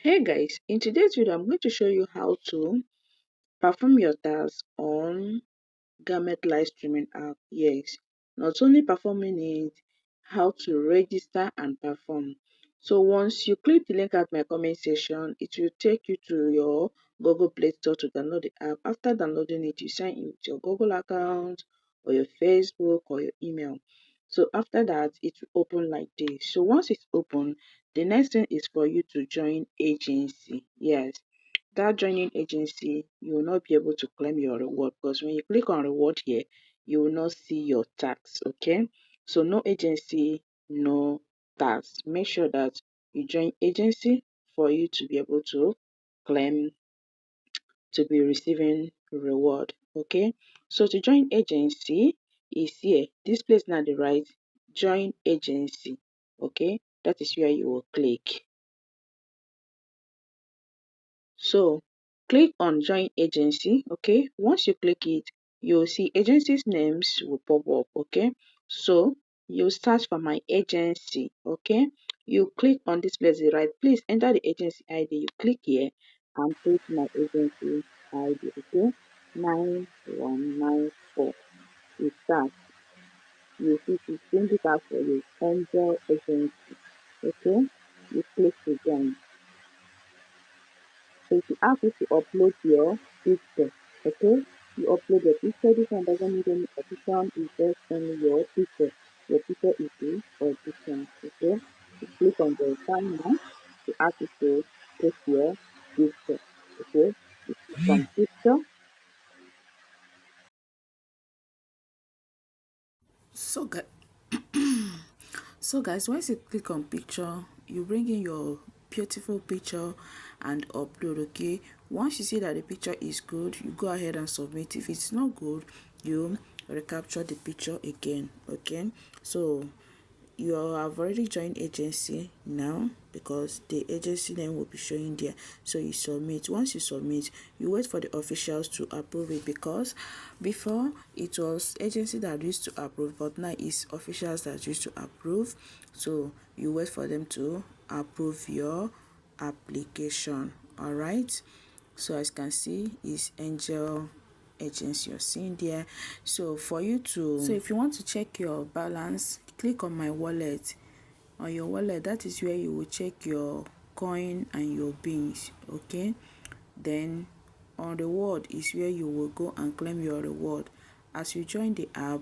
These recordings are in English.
Hey guys, in today's video I'm going to show you how to perform your tasks on Gamet Livestreaming app. Yes, not only performing it, how to register and perform. So once you click the link at my comment section, it will take you to your Google Play Store to download the app. After downloading it, you sign in with your Google account or your Facebook or your email. So after that, it will open like this. So once it's open, the next thing is for you to join agency. Yes, that joining agency, you will not be able to claim your reward because when you click on reward here, you will not see your tax. Okay, so no agency, no tax. Make sure that you join agency for you to be able to claim, to be receiving reward. Okay, so to join agency is here, this place now, the right, join agency. Okay, that is where you will click. So click on join agency. Okay, once you click it, you'll see agencies names will pop up. Okay, so you search for my agency. Okay, you click on this place, right, please enter the agency ID. You click here and put my agency ID. Okay, 9194. You start, you see to bring it out for you, Angel Agency. Okay, you click to join. So it will ask you to upload your picture. Okay, you upload your picture. This one doesn't need any edition, it's just only your picture. Your picture is the edition. Okay, you click on verify now to ask you to take your picture. Okay, you click on picture. So, guys, once you click on picture, you bring in your beautiful picture and upload. Okay, once you see that the picture is good, you go ahead and submit. If it's not good, you recapture the picture again. Okay, so you have already joined agency now because the agency name will be showing there. So you submit. Once you submit, you wait for the officials to approve it, because before it was agency that used to approve, but now it's officials that used to approve. So you wait for them to approve your application. All right, so as you can see, is Angel Agency you're seeing there. So for you to, so if you want to check your balance, click on my wallet. On your wallet, that is where you will check your coin and your beans. Okay, then on reward is where you will go and claim your reward. As you join the app,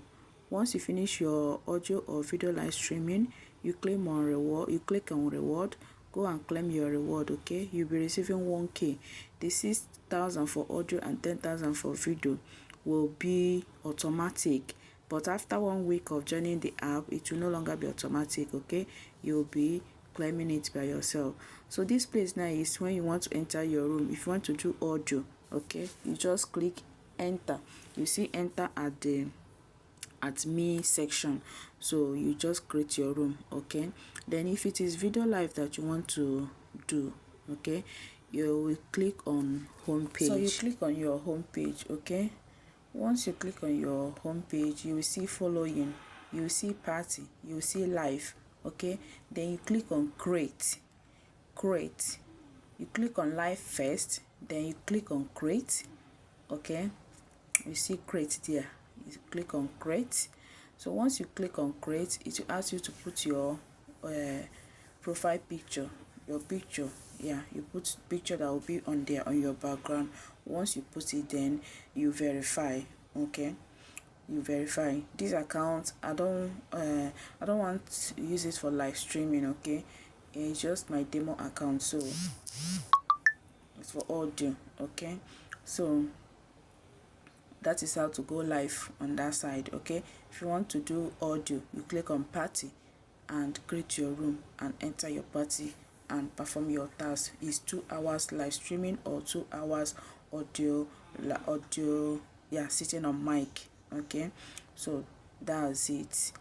once you finish your audio or video live streaming, you claim on reward, you click on reward, go and claim your reward. Okay, you'll be receiving 1k. The 6,000 for audio and 10,000 for video will be automatic, but after 1 week of joining the app, it will no longer be automatic. Okay, you'll be claiming it by yourself. So this place now is when you want to enter your room. If you want to do audio, okay, you just click enter. You see enter at me section, so you just create your room. Okay, then if it is video live that you want to do, okay, you will click on home page. So you click on your home page. Okay, once you click on your home page, you will see following, you will see party, you will see live. Okay, then you click on create. You click on live first, then you click on create. Okay, you see create there, you click on create. So once you click on create, it will ask you to put your profile picture, your picture. Yeah, you put picture that will be on there on your background. Once you put it, then you verify. Okay, you verify this account. I don't want to use it for live streaming. Okay, it's just my demo account, so it's for audio. Okay, so that is how to go live on that side. Okay, if you want to do audio, you click on party and create your room and enter your party and perform your task. Is 2 hours live streaming or 2 hours audio, yeah, sitting on mic. Okay, so that's it.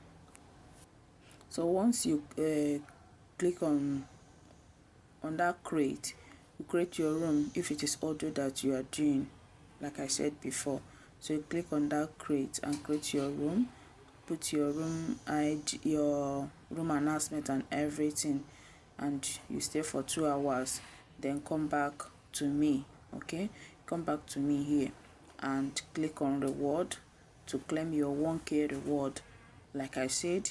So once you click on that create, you create your room if it is audio that you are doing, like I said before. So you click on that create and create your room, put your room ID, your room announcement and everything, and you stay for 2 hours. then come back to me. Okay, come back to me here and click on reward to claim your 1k reward. Like I said,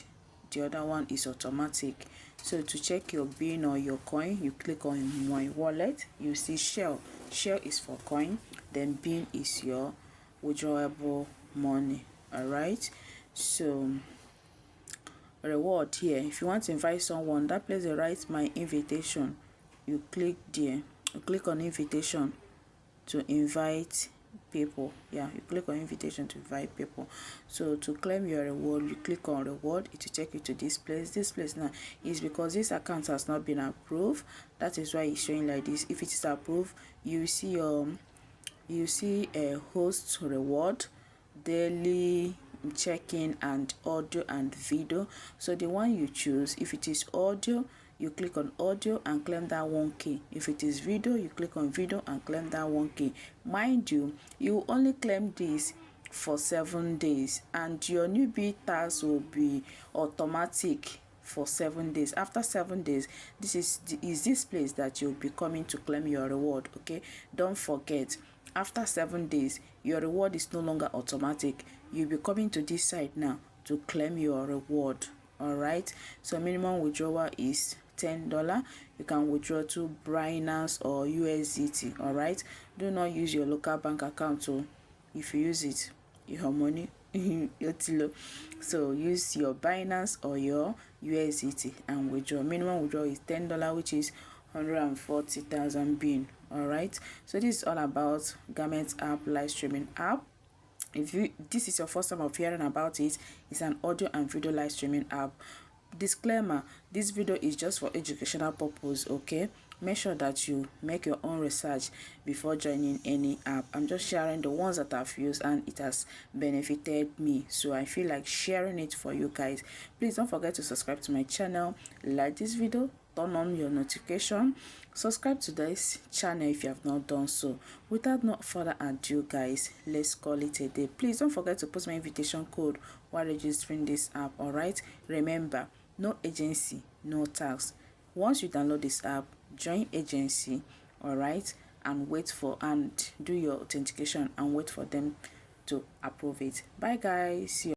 the other one is automatic. So to check your bin or your coin, you click on my wallet. You see shell is for coin, then bin is your withdrawable money. All right, so reward here, if you want to invite someone, that place they write my invitation, you click there, you click on invitation to invite people. Yeah, you click on invitation to invite people. So to claim your reward, you click on reward, it will take you to this place. This place now is because this account has not been approved, that is why it's showing like this. If it is approved, you see a host reward, daily check-in, and audio and video. So the one you choose, if it is audio, you click on audio and claim that 1k. If it is video, you click on video and claim that 1k. Mind you, you only claim this for 7 days, and your newbie task will be automatic for 7 days. After 7 days, this is this place that you'll be coming to claim your reward. Okay, don't forget, after 7 days your reward is no longer automatic. You'll be coming to this side now to claim your reward. All right, so minimum withdrawal is $10. You can withdraw to Binance or USDT. All right, do not use your local bank account. So if you use it, your money so use your Binance or your USDT and withdraw. Minimum withdrawal is $10, which is 140,000 bin. All right, so this is all about Gamet app, live streaming app. If this is your first time of hearing about it, it's an audio and video live streaming app. Disclaimer, this video is just for educational purpose. Okay, make sure that you make your own research before joining any app. I'm just sharing the ones that I've used and it has benefited me, so I feel like sharing it for you guys. Please don't forget to subscribe to my channel, like this video, turn on your notification, subscribe to this channel if you have not done so. Without no further ado guys, let's call it a day. Please don't forget to post my invitation code while registering this app. All right, remember, no agency, no tax. Once you download this app, join agency, all right, and do your authentication and wait for them to approve it. Bye guys, see you.